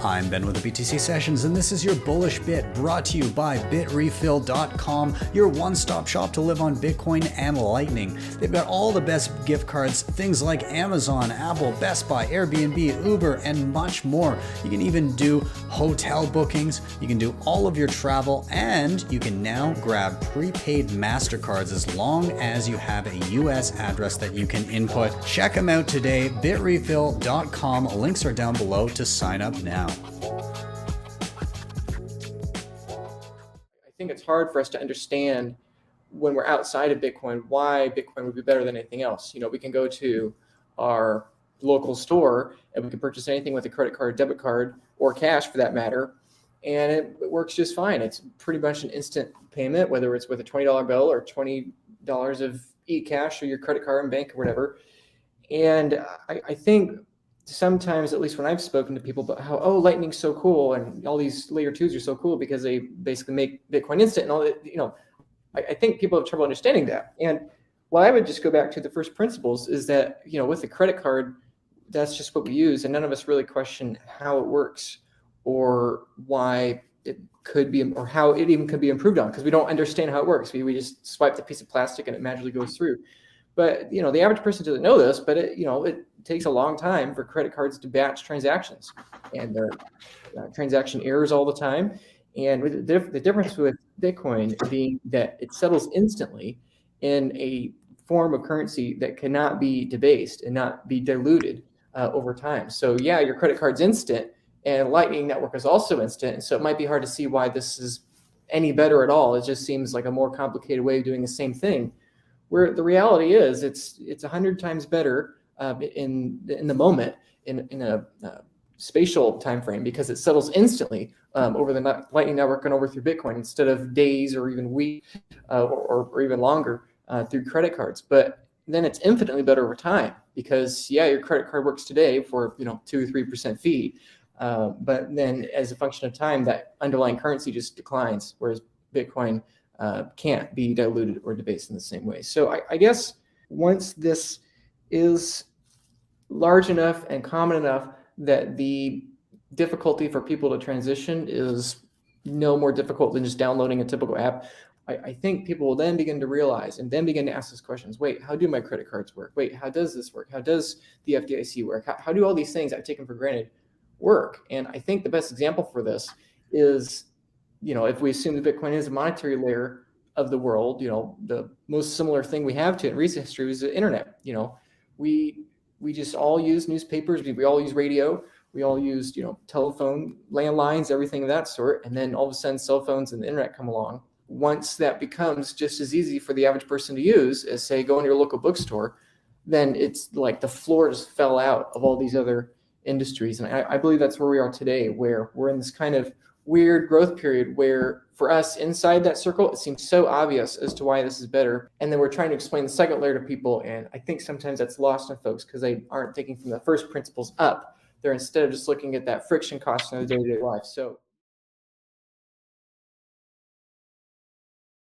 I'm Ben with the BTC Sessions, and this is your Bullish Bit, brought to you by bitrefill.com, your one-stop shop to live on Bitcoin and Lightning. They've got all the best gift cards, things like Amazon, Apple, Best Buy, Airbnb, Uber, and much more. You can even do hotel bookings, you can do all of your travel, and you can now grab prepaid MasterCards as long as you have a US address that you can input. Check them out today, bitrefill.com. Links are down below to sign up now. I think it's hard for us to understand when we're outside of Bitcoin why Bitcoin would be better than anything else. You know, we can go to our local store and we can purchase anything with a credit card, debit card, or cash for that matter, and it works just fine. It's pretty much an instant payment, whether it's with a $20 bill or $20 of e-cash or your credit card and bank or whatever. And I think sometimes, at least when I've spoken to people about how, oh, Lightning's so cool and all these layer twos are so cool because they basically make Bitcoin instant and all that, you know, I think people have trouble understanding that. And what I would just go back to the first principles is that, you know, with the credit card, that's just what we use. And none of us really question how it works or why it could be, or how it even could be improved on, because we don't understand how it works. We just swipe the piece of plastic and it magically goes through. But, you know, the average person doesn't know this, but it, you know, it takes a long time for credit cards to batch transactions, and there are transaction errors all the time. And with the difference with Bitcoin being that it settles instantly in a form of currency that cannot be debased and not be diluted over time. So yeah, your credit card's instant, and Lightning Network is also instant. And so it might be hard to see why this is any better at all. It just seems like a more complicated way of doing the same thing, where the reality is it's 100 times better in the moment in a spatial time frame, because it settles instantly over the Lightning Network and over through Bitcoin instead of days or even weeks or even longer through credit cards. But then it's infinitely better over time, because yeah, your credit card works today for 2 or 3% fee, but then as a function of time, that underlying currency just declines, whereas Bitcoin can't be diluted or debased in the same way. So I guess once this is large enough and common enough that the difficulty for people to transition is no more difficult than just downloading a typical app, I think people will then begin to realize and then begin to ask these questions. Wait, how do my credit cards work? Wait, how does this work? How does the FDIC work? How do all these things I've taken for granted work? And I think the best example for this is, if we assume that Bitcoin is a monetary layer of the world, the most similar thing we have to it in recent history was the internet. We just all use newspapers. We all use radio. We all use, telephone, landlines, everything of that sort. And then all of a sudden cell phones and the internet come along. Once that becomes just as easy for the average person to use as, say, go into your local bookstore, then it's like the floor just fell out of all these other industries. And I believe that's where we are today, where we're in this kind of weird growth period where for us inside that circle, it seems so obvious as to why this is better. And then we're trying to explain the second layer to people. And I think sometimes that's lost on folks because they aren't thinking from the first principles up. They're instead of just looking at that friction cost in their day-to-day life. So